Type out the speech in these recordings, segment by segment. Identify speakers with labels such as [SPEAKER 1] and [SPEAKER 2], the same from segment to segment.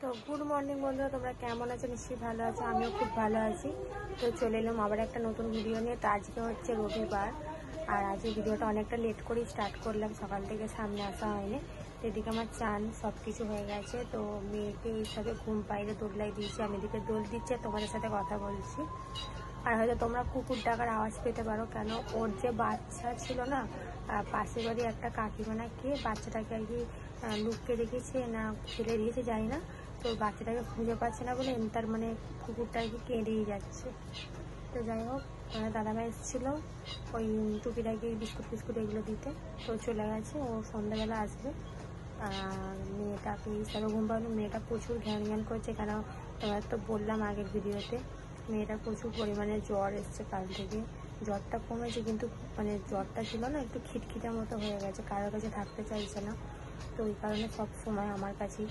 [SPEAKER 1] তো good morning বন্ধুরা, তোমরা কেমন আছো? নিশ্চয়ই ভালো আছো, আমিও খুব ভালো আছি। তো চলে এলাম আবার একটা নতুন ভিডিও নিয়ে। তো আজকে হচ্ছে রবিবার, আর আজকে ভিডিওটা অনেকটা লেট করেই স্টার্ট করলাম, সকাল থেকে সামনে আসা হয়নি। তো এদিকে আমার চান সব কিছু হয়ে গেছে। তো মেয়েকে এইসবে ঘুম পাইলে দোলাই দিয়েছি, আমি এদিকে দোল দিচ্ছি আর তোমাদের সাথে কথা বলছি। আর হয়তো তোমরা কুকুর ডাকার আওয়াজ পেতে পারো, কেন ওর যে বাচ্চা ছিল না, পাশের বাড়ি একটা কাকিমা কে বাচ্চাটাকে আর কি লুকিয়ে রেখেছে না ফেলে দিয়েছে জানি না। তো বাচ্চাটাকে খুঁজে পাচ্ছে না বলে তার মানে কুকুরটা আর কি কেঁদেই যাচ্ছে। তো যাই হোক, দাদাভাই এসেছিলো ওই টুকিটাকে বিস্কুট ফিস্কুট এগুলো দিতে, তো চলে গেছে। ও সন্ধ্যাবেলা আসবে। আর মেয়েটাকে হিসাবে ঘুম পাবে। মেয়েটা প্রচুর ঘ্যান ঘ্যান করছে, কেন তোমার তো বললাম আগের ভিডিওতে মেয়েটা প্রচুর পরিমাণে জ্বর এসছে কাল থেকে। জ্বরটা কমেছে কিন্তু মানে জ্বরটা ছিল না একটু খিটখিটার মতো হয়ে গেছে, কারোর কাছে থাকতে চাইছে না। তো ওই কারণে সব সময় আমার কাছেই।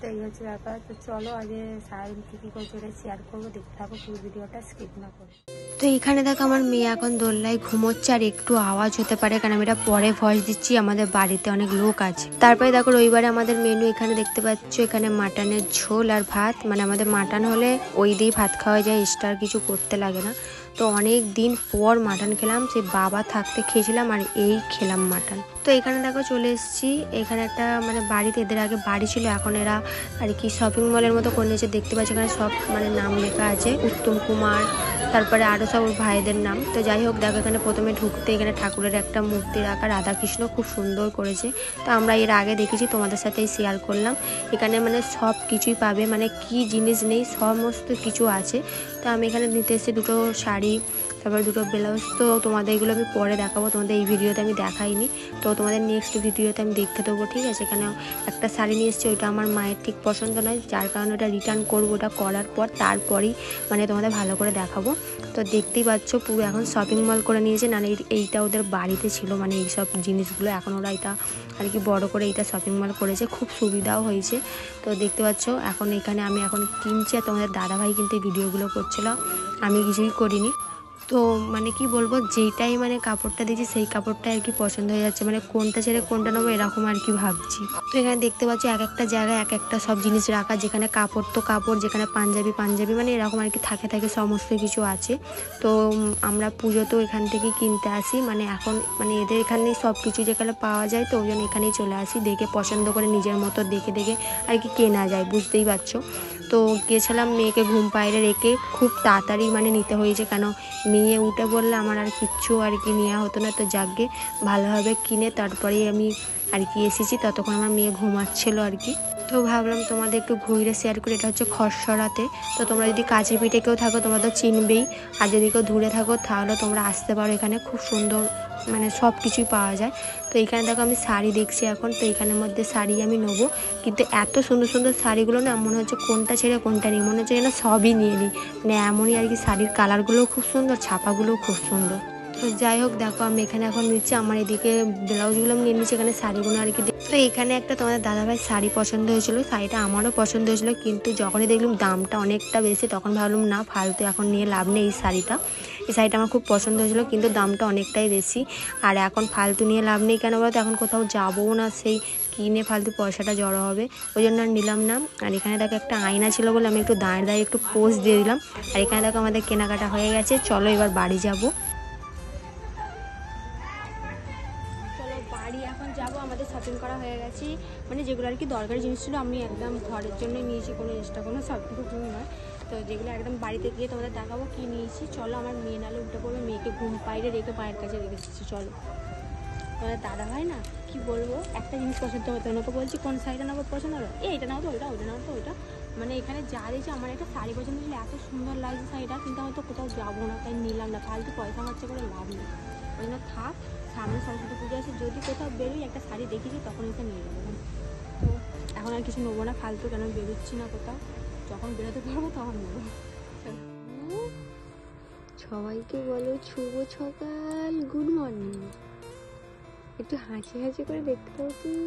[SPEAKER 1] তো এই হচ্ছে ব্যাপার। তো চলো আগে সারাদিন কী করছে ওটা শেয়ার করবো, দেখতে থাকো পুরো ভিডিওটা স্কিপ না করে। তো এইখানে দেখো আমার মেয়ে এখন দোলনায় ঘুমোচ্ছে, আর একটু আওয়াজ হতে পারে কারণ আমি এটা পরে ভয়েস দিচ্ছি, আমাদের বাড়িতে অনেক লোক আছে। তারপরে দেখো রবিবারে আমাদের মেনু এখানে দেখতে পাচ্ছ, এখানে মাটনের ঝোল আর ভাত। মানে আমাদের মাটন হলে ওই দিয়েই ভাত খাওয়া যায়, এক্সট্রা কিছু করতে লাগে না। তো অনেক দিন পর মাটন খেলাম, সে বাবা থাকতে খেয়েছিলাম আর এই খেলাম মাটন। তো এখানে দেখো চলে এসেছি, এখানে একটা মানে বাড়িতে, এদের আগে বাড়ি ছিল, এখন এরা আর কি শপিং মলের মতো করে নিয়েছে। দেখতে পাচ্ছি এখানে সব মানে নাম লেখা আছে, উত্তম কুমার, তারপরে আরও সব ভাইদের নাম। তো যাই হোক দেখো, এখানে প্রথমে ঢুকতে এখানে ঠাকুরের একটা মূর্তি রাখা, রাধাকৃষ্ণ খুব সুন্দর করেছে। তো আমরা এর আগে দেখেছি, তোমাদের সাথেই শেয়ার করলাম। এখানে মানে সব কিছুই পাবে, মানে কি জিনিস নেই সমস্ত কিছু আছে। তো আমি এখানে নিতে এসেছি দুটো শাড়ি, তারপর দুটো ব্লাউজ। তো তোমাদের এগুলো আমি পরে দেখাবো, তোমাদের এই ভিডিওতে আমি দেখাইনি। তো তোমাদের নেক্সট ভিডিওতে আমি দেখতে দেবো, ঠিক আছে? এখানে একটা শাড়ি নিয়ে এসেছি, ওইটা আমার মায়ের ঠিক পছন্দ নয়, যার কারণে ওটা রিটার্ন করবো। ওটা করার পর তারপরেই মানে তোমাদের ভালো করে দেখাবো। তো দেখতেই পাচ্ছ পুরো এখন শপিং মল করে নিয়েছে। না এইটা ওদের বাড়িতে ছিল, মানে এইসব জিনিসগুলো এখন ওরা এটা আর কি বড় করে এইটা শপিং মল করেছে, খুব সুবিধাও হয়েছে। তো দেখতে পাচ্ছ এখন এখানে আমি এখন কিনছি, আর তোমাদের দাদাভাই কিন্তু এই ভিডিওগুলো করছিল, আমি কিছুই করিনি। তো মানে কি বলবো, যেইটাই মানে কাপড়টা দিয়েছি সেই কাপড়টা আর কি পছন্দ হয়ে যাচ্ছে, মানে কোনটা ছেড়ে কোনটা নেবো এরকম আর কি ভাবছি। তো এখানে দেখতে পাচ্ছি এক একটা জায়গায় এক একটা সব জিনিস রাখা, যেখানে কাপড় তো কাপড়, যেখানে পাঞ্জাবি পাঞ্জাবি, মানে এরকম আর কি থাকে সমস্ত কিছু আছে। তো আমরা পুজো তো এখান থেকেই কিনতে আসি, মানে এখন মানে এদের এখানেই সব কিছু যেখানে পাওয়া যায়, তো ওই জন্য এখানেই চলে আসি, দেখে পছন্দ করে নিজের মতো দেখে দেখে আর কি কেনা যায়, বুঝতেই পারছো। তো গেছিলাম মেয়েকে ঘুম পাড়িয়ে রেখে, খুব তাড়াতাড়ি মানে নিতে হয়েছে, কেন মেয়ে উঠে বললে আমার আর কিচ্ছু আর কি নেওয়া হতো না। তো যাকে ভালোভাবে কিনে তারপরেই আমি আর কি এসেছি, ততক্ষণ আমার মেয়ে ঘুমাচ্ছিল আর কি। তো ভাবলাম তোমাদের একটু ঘুরে শেয়ার করি। এটা হচ্ছে খসড়াতে। তো তোমরা যদি কাছে পিঠে কেউ থাকো তোমরা তো চিনবেই, আর যদি কেউ দূরে থাকো তাহলে তোমরা আসতে পারো, এখানে খুব সুন্দর মানে সব কিছুই পাওয়া যায়। তো এইখানে দেখো আমি শাড়ি দেখছি এখন, তো এইখানের মধ্যে শাড়ি আমি নেবো, কিন্তু এত সুন্দর সুন্দর শাড়িগুলো না মনে হচ্ছে কোনটা ছেড়ে কোনটা নিই, মনে হচ্ছে যেন সবই নিয়ে নিই, মানে এমনই আর কি। শাড়ির কালারগুলোও খুব সুন্দর, ছাপাগুলোও খুব সুন্দর। তো যাই হোক দেখো আমি এখানে এখন নিচ্ছি, আমার এদিকে ব্লাউজগুলো আমি নিয়ে নিচ্ছি, এখানে শাড়িগুলো আর কি। তো এখানে একটা তোমাদের দাদাভাই শাড়ি পছন্দ হয়েছিল, শাড়িটা আমারও পছন্দ হয়েছিল, কিন্তু যখনই দেখলাম দামটা অনেকটা বেশি তখন ভাবলাম না, ফালতু এখন নিয়ে লাভ নেই। এই শাড়িটা আমার খুব পছন্দ হয়েছিল, কিন্তু দামটা অনেকটাই বেশি, আর এখন ফালতু নিয়ে লাভ নেই। কেন বলতো, এখন কোথাও যাবো না, সেই কিনে ফালতু পয়সাটা জড়ো হবে, ওই জন্য আর নিলাম না। আর এখানে দেখো একটা আয়না ছিল বলে আমি একটু দাঁড়িয়ে একটু পোজ দিয়ে দিলাম। আর এখানে দেখো আমাদের কেনাকাটা হয়ে গেছে, চলো এবার বাড়ি যাবো। বাড়ি এখন যাবো, আমাদের শপিং করা হয়ে গেছে, মানে যেগুলো আর কি দরকারি জিনিস ছিল আমি একদম ঘরের জন্যই নিয়েছি, কোনো এক্সট্রা কোনো শপিং নয়। তো যেগুলো একদম বাড়িতে গিয়ে তোমাদের দেখাবো কি নিয়েছি। চলো, আমার মেয়ে নালে উঠে পড়বে, মেয়েকে ঘুম পাইরে রেখে পায়ের কাছে রেখেছি। চলো, তোমাদের দাদা ভাই না কি বলবো, একটা জিনিস পছন্দ হতো না, ওকে বলছি কোন শাড়িটা নেবো পছন্দ হলো, এইটা নাও তো ওইটা, ওইটা নাও তো ওইটা। মানে এখানে যা দিয়েছে আমার একটা শাড়ি পছন্দ ছিল, এত সুন্দর লাগছে শাড়িটা, কিন্তু হয়তো কোথাও যাবো না তাই নিলাম না, ফালতু পয়সা খরচা করে লাভ নেই। ওই জন্য থাক, সামনে সরস্বতী পুজো আছে, যদি কোথাও বেরোই একটা শাড়ি দেখেছি তখন এটা নিয়ে যাবো। তো এখন আর কিছু নেবো না ফালতু, কেন বেরোচ্ছি না কোথাও, যখন বেরোতে পারবো তখন নেবো। সবাইকে বলো শুভ সকাল, গুড মর্নিং। একটু হাসি হাসি করে দেখতে পাও, তুমি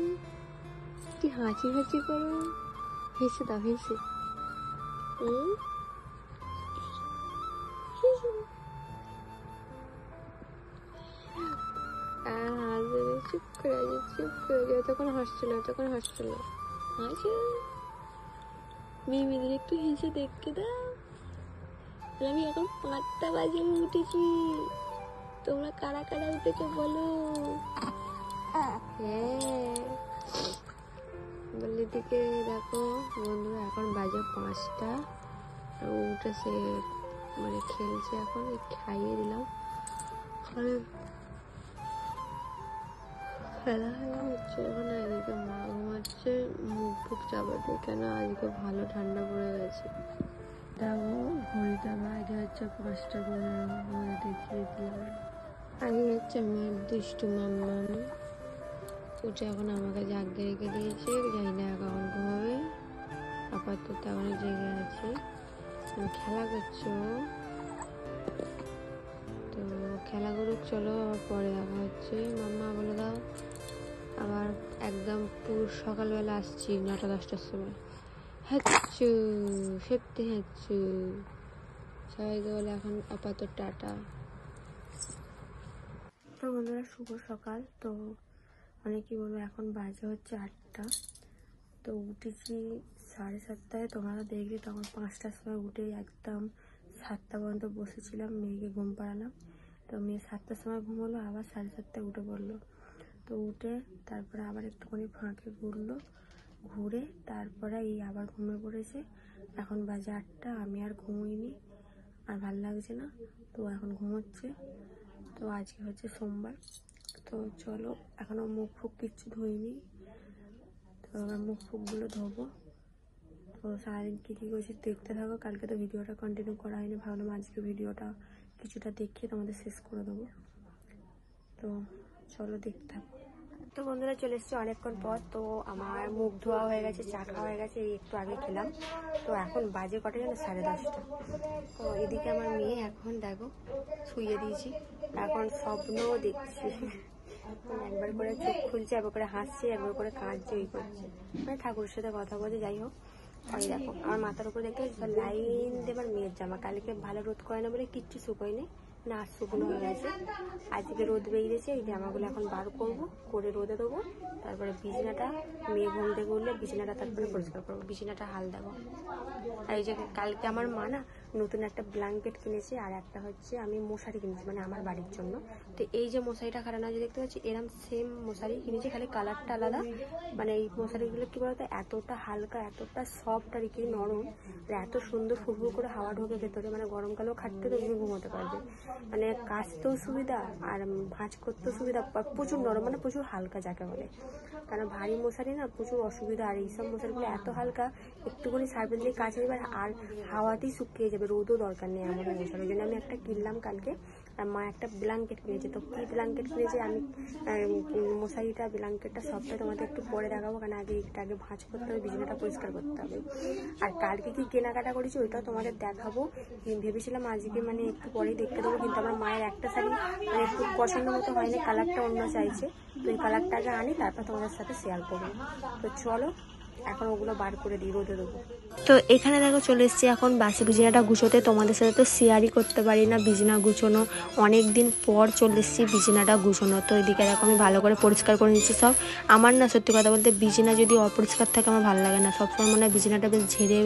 [SPEAKER 1] একটু হাসি হাসি করো, হেসে দাও, হেসে। চুপ করে আছে, চুপ করে আছে, তখন হাসছিল, তখন হাসছিল, হাসি মেয়েদের একটু হেসে দেখতে দাও। আমি এখন 5টা বাজে উঠেছি, তোমরা কারা কারা উঠেছো বলো। হ্যাঁ বললি দিকে দেখো বন্ধুরা, এখন বাজে 5টা, উঠেছে মানে খেলছে, এখন খাইয়ে দিলাম। খেলা হচ্ছে এখন, এদিকে মা ঘুমাচ্ছে মুখ ফুক চাপাতে, কেন আজকে ভালো ঠান্ডা পড়ে গেছে। দেখো ঘড়িটা বাজে হচ্ছে 5টা 15 দেখিয়ে দিলাম। আমি হচ্ছে আমার দুষ্টু মাম্মাম উঠে এখন আমাকে জাগিয়ে রেখে দিয়েছে, জানি না এখন ঘুমাবে, আপাতত এখন জেগে আছে। খেলা করছো তো খেলা করুক, চলো আবার পরে দেখা হচ্ছে। মাম্মা বলে দাও। আবার একদম পুরো সকালবেলা আসছি 9টা 10টার সময়। হ্যাচ্ছু সত্যি হ্যাচ্ছু, সবাইকে বলে এখন আপাতত টাটা। তো বন্ধুরা শুভ সকাল। তো অনেকেই বলবো, এখন বাজে হচ্ছে 8টা। তো উঠেছি 7:30টায়, তোমরা দেখলে তখন 5টার সময় উঠে একদম 7টা পর্যন্ত বসেছিলাম, মেয়েকে ঘুম পাড়ালাম। তো মেয়ে 7টার সময় ঘুমোলো, আবার 7:30টায় উঠে পড়লো। তো উঠে তারপরে আবার একটুখানি ফাঁকে ঘুরলো, ঘুরে তারপরে এই আবার ঘুমিয়ে পড়েছে। এখন বাজে 8টা, আমি আর ঘুমোইনি, আর ভাল লাগছে না, তো এখন ঘুমোচ্ছে। তো আজকে হচ্ছে সোমবার। তো চলো, এখনও মুখ ফুক কিচ্ছু ধুইনি, তো আমার মুখ ফুকগুলো ধোবো। তো সারাদিন কী কী করছি দেখতে থাকো। কালকে তো ভিডিওটা কন্টিনিউ করা হয়নি, ভাবলাম আজকে ভিডিওটা কিছুটা দেখিয়ে তোমাদের শেষ করে দেবো। তো চলো দেখতে থাকো। তো বন্ধুরা চলে এসেছি অনেকক্ষণ পর। তো আমার মুখ ধোয়া হয়ে গেছে, চা খাওয়া হয়ে গেছে, এই একটু আগে খেলাম। তো এখন বাজে কটা যেন 10:30টা। তো এদিকে আমার মেয়ে এখন দেখো শুইয়ে দিয়েছি, এখন স্বপ্নও দেখছি। একবার করে চোখ খুলছে, একবার করে হাসছে, একবার করে কাঁদছে, ওই করছে, মানে ঠাকুরের সাথে কথা বলছে। যাই হোক, ওই দেখো আমার মাথার উপরে দেখতে লাইন দিয়ে আমার মেয়ের জামা, কালকে ভালো রোদ করে না বলে কিচ্ছু শুকোয়নি, না আজ শুকনো হয়ে গেছে। আজকে রোদ বেরিয়েছে, এই জামাগুলো এখন বার করবো, করে রোদে দেবো। তারপরে বিছানাটা, মেয়ে ঘুম থেকে উঠলে বিছানাটা তারপরে পরিষ্কার করবো, বিছানাটা হাল দেবো। আর এই যে কালকে আমার মা না নতুন একটা ব্ল্যাঙ্কেট কিনেছে, আর একটা হচ্ছে আমি মশারি কিনেছি মানে আমার বাড়ির জন্য। তো এই যে মশারিটা খারাপ না, যে দেখতে পাচ্ছি এরম সেম মশারি কিনেছি, খালি কালারটা আলাদা। মানে এই মশারিগুলো কি বলতো, এতটা হালকা, এতটা সফট আর কি নরম, আর এত সুন্দর ফুরফুর করে হাওয়া ঢোকে ভেতরে, মানে গরমকালেও খাটতে তো তুমি ঘুমোতে পারবে, মানে কাচতেও সুবিধা আর ভাঁজ করতেও সুবিধা, প্রচুর নরম, মানে প্রচুর হালকা যাকে বলে। কারণ ভারী মশারি না প্রচুর অসুবিধা, আর এইসব মশারিগুলো এত হালকা, একটুখানি সার্ফেন দিয়ে কাছে দেবে আর হাওয়াতেই শুকিয়ে যাবে, রোদও দরকার নেই এমন মশারি। ওই জন্য আমি একটা কিনলাম কালকে, আর মা একটা ব্ল্যাঙ্কেট কিনেছে। তো কী ব্ল্যাঙ্কেট কিনেছে আমি মশারিটা ব্ল্যাঙ্কেটটা সবটা তোমাদের একটু পরে দেখাবো, কারণ আগে এটা আগে ভাঁজ করতে হবে, বিছানাটা পরিষ্কার করতে হবে। আর কালকে কি কেনাকাটা করেছি ওইটাও তোমাদের দেখাবো। ভেবেছিলাম আজকে মানে একটু পরেই দেখতে দেবো, কিন্তু আমার মায়ের একটা শাড়ি মানে একটু পছন্দ মতো হয়নি, কালারটা অন্য চাইছে। তো এই কালারটা আগে আনি, তারপর তোমাদের সাথে শেয়ার করবো। তো চলো এখন ওগুলো বার করে দিই, রোদে দেবো। তো এখানে দেখো চলে এসেছি এখন বাসি বিছানাটা গুছোতে। তোমাদের সাথে তো শেয়ারই করতে পারি না বিছানা গুছোনো, অনেক দিন পর চলে এসেছি বিছানাটা গুছোনো। তো এদিকে দেখো আমি ভালো করে পরিষ্কার করে নিচ্ছি সব। আমার না সত্যি কথা বলতে বিছানা যদি অপরিষ্কার থাকে আমার ভালো লাগে না, সবসময় মানে বিছানাটা বেশ ঝেড়ে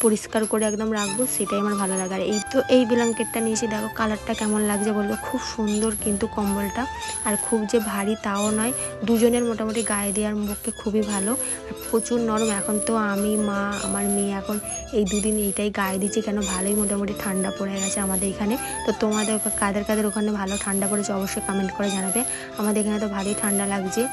[SPEAKER 1] পরিষ্কার করে একদম রাখবো, সেটাই আমার ভালো লাগে। আর এই তো এই ব্ল্যাঙ্কেটটা নিয়েছি, দেখো কালারটা কেমন লাগছে বলবো, খুব সুন্দর কিন্তু কম্বলটা, আর খুব যে ভারী তাও নয়, দুজনের মোটামুটি গায়ে দেওয়ার পক্ষে খুবই ভালো, আর প্রচুর নরম। এখন তো আমি, মা, আমার মেয়ে এখন এই দুদিন এইটাই গায়ে দিচ্ছি, কেন ভালোই মোটামুটি ঠান্ডা পড়ে গেছে আমাদের এখানে। তো তোমাদের কাদের ওখানে ভালো ঠান্ডা পড়েছে অবশ্যই কমেন্ট করে জানাবে, আমাদের এখানে তো ভালোই ঠান্ডা লাগছে।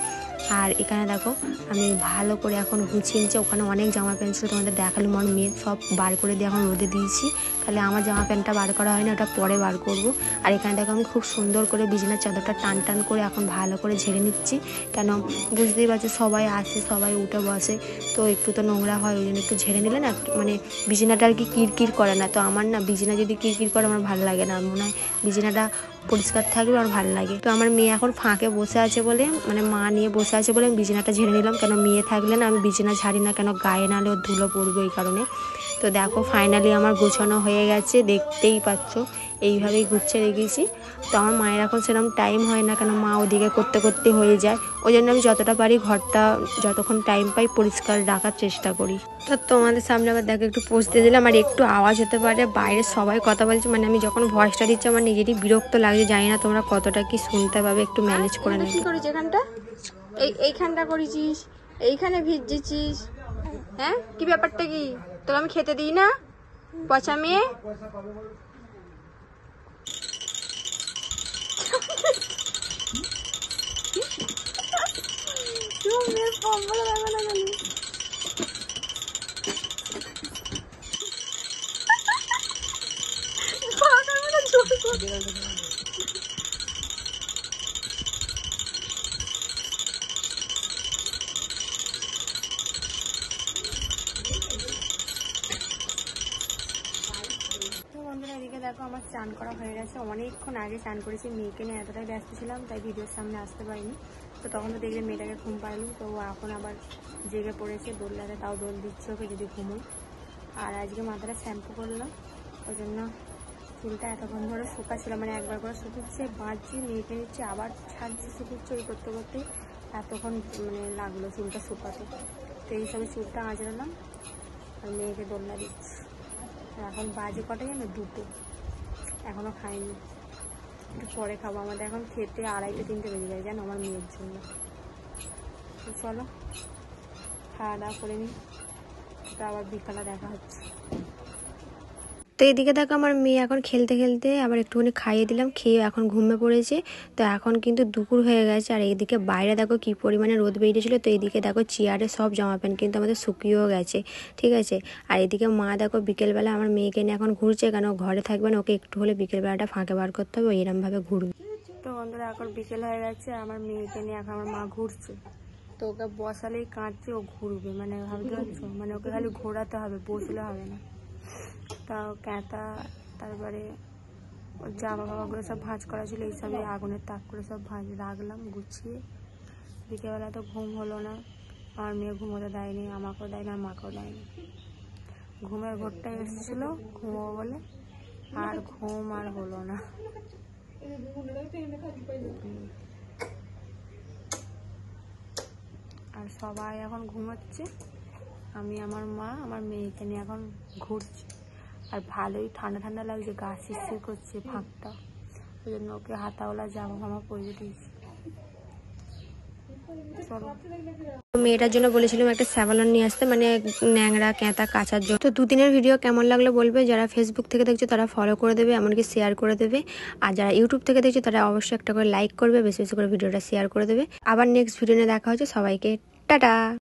[SPEAKER 1] আর এখানে দেখো আমি ভালো করে এখন গুছিয়ে নিচ্ছি, ওখানে অনেক জামা প্যান্ট ছিল তোমাদের দেখালাম, আমার মেয়ে সব বার করে দিয়ে এখন রোদে দিয়েছি, তাহলে আমার জামা প্যান্টটা বার করা হয় না, ওটা পরে বার করব। আর এখানে দেখো আমি খুব সুন্দর করে বিছানার চাদরটা টান টান করে এখন ভালো করে ঝেড়ে নিচ্ছি, কেন বুঝতেই পারছো সবাই আসে, সবাই উঠে বসে, তো একটু তো নোংরা হয়, ওই জন্য একটু ঝেড়ে নিলে না মানে বিছানাটা আর কি কিরকির করে না। তো আমার না বিছানা যদি কিরকির করে আমার ভালো লাগে না, মনে হয় বিছানাটা পরিষ্কার থাকলে আমার ভালো লাগে। তো আমার মেয়ে এখন ফাঁকে বসে আছে বলে, মানে মা নিয়ে বসে আছে বলে আমি বিছানাটা ঝেড়ে নিলাম, কেন মেয়ে থাকলে না আমি বিছানা ঝাড়ি না, কেন গায়ে নালে ওর ধুলো পড়বে এই কারণে। তো দেখো ফাইনালি আমার গোছানো হয়ে গেছে, দেখতেই পাচ্ছ এইভাবেই গুছিয়ে রেখেছি। তো আমার মায়ের এখন সেরকম টাইম হয় না, কেন মা ওদিকে করতে করতে হয়ে যায়। ওই জন্য আমি যতটা পারি ঘরটা যতক্ষণ টাইম পাই পরিষ্কার রাখার চেষ্টা করি। তো তোমাদের সামনে আবার দেখো একটু পোস্ট দিয়ে দিলাম, আর একটু আওয়াজ হতে পারে, বাইরে সবাই কথা বলছে, মানে আমি যখন ভয়েসটা দিচ্ছি আমার নিজেরই বিরক্ত লাগছে। জানি না তোমরা কতটা কি শুনতে পাবে, একটু ম্যানেজ করে নেবে। কি করেছিস এখানটা? এইখানটা করেছিস, এইখানে ভিজেছিস, হ্যাঁ কি ব্যাপারটা কি? তোকে আমি খেতে দিই না, পচা মেয়ে। এদিকে দেখো আমার স্নান করা হয়ে গেছে, অনেকক্ষণ আগে স্নান করেছি। মেয়েকে নিয়ে এতটাই ব্যস্ত ছিলাম তাই ভিডিওর সামনে আসতে পারিনি। তো তখন তো দেখলে মেয়েটাকে ঘুম পাইনি, তো এখন আবার জেগে পড়েছে, দোললাতে তাও দোল দিচ্ছে ওকে যদি ঘুমোই। আর আজকে মাথাটা শ্যাম্পু করলাম, ওই জন্য চুলটা এতক্ষণ ধরে শুকা ছিল, মানে একবার করে শুকুচ্ছে, বাঁধছি, মেয়েকে নিচ্ছে, আবার ছাড়ছি, শুকুচ্ছে, ওই করতে করতে এতক্ষণ মানে লাগলো চুলটা শুকাতে। তো এই সবে চুলটা আঁচড়ালাম আর মেয়েকে দোলনা দিচ্ছি। এখন বাজে কটা জানো? 2টো, এখনও খাইনি, একটু পরে খাবো। আমাদের এখন খেতে 2:30-3টে বেজে যায় জানো, আমার মেয়ের জন্য। তো চলো খাওয়া দাওয়া করে নিই, তো আবার বিকালে দেখা হচ্ছে। তো এদিকে দেখো আমার মেয়ে এখন খেলতে খেলতে আবার একটুখানি খাইয়ে দিলাম, খেয়ে এখন ঘুমিয়ে পড়েছে। তো এখন কিন্তু দুপুর হয়ে গেছে, আর এইদিকে বাইরে দেখো কি পরিমাণে রোদ বেরিয়েছিল। তো এইদিকে দেখো চেয়ারে সব জামা প্যান্ট কিন্তু আমাদের শুকিয়েও গেছে, ঠিক আছে। আর এদিকে মা দেখো বিকেলবেলা আমার মেয়েকে নিয়ে এখন ঘুরছে, কেন ঘরে থাকবে না, ওকে একটু হলে বিকেলবেলাটা ফাঁকে বার করতে হবে, এরমভাবে ঘুরবে। তো বন্ধুরা এখন বিকেল হয়ে গেছে, আমার মেয়েকে নিয়ে এখন আমার মা ঘুরছে। তো ওকে বসালেই কাঁদছে, ও ঘুরবে, মানে ভাবতে পারছো, মানে ওকে খালি ঘোরাতে হবে, বসলে হবে না। তাও ক্যাঁতা, তারপরে জামা কাপড়গুলো সব ভাঁজ করা ছিল, এইসবে আগুনের তাক করে সব ভাঁজ রাখলাম গুছিয়ে। বিকেলবেলা তো ঘুম হলো না, আমার মেয়ে ঘুমোতে দেয়নি, আমাকেও দেয়নি, আর মাকেও দেয়নি। ঘুমের ঘোরটাই এসেছিলো ঘুমোবো বলে, আর ঘুম আর হলো না। আর সবাই এখন ঘুমাচ্ছে, আমি আমার মা আমার মেয়েকে নিয়ে এখন ঘুরছি। আর ভালোই ঠান্ডা ঠান্ডা লাগছে, গা শিরশির করছে ফাঁকটা, ওই জন্য ওকে হাতাওয়ালা জামা ফামা পরিয়ে দিয়েছি। মেয়েটার জন্য বলেছিলাম একটা স্যাভলন নিয়ে আসতে, মানে ন্যাংরা ক্যাঁতা কাচার জন্য। তো 2 দিনের ভিডিও কেমন লাগলো বলবে, যারা ফেসবুক থেকে দেখছো তারা ফলো করে দেবে, এমনকি শেয়ার করে দেবে। আর যারা ইউটিউব থেকে দেখছো তারা অবশ্যই একটা করে লাইক করবে, বেশি বেশি করে ভিডিওটা শেয়ার করে দেবে। আবার নেক্সট ভিডিও নিয়ে দেখা হচ্ছে, সবাইকে টাটা।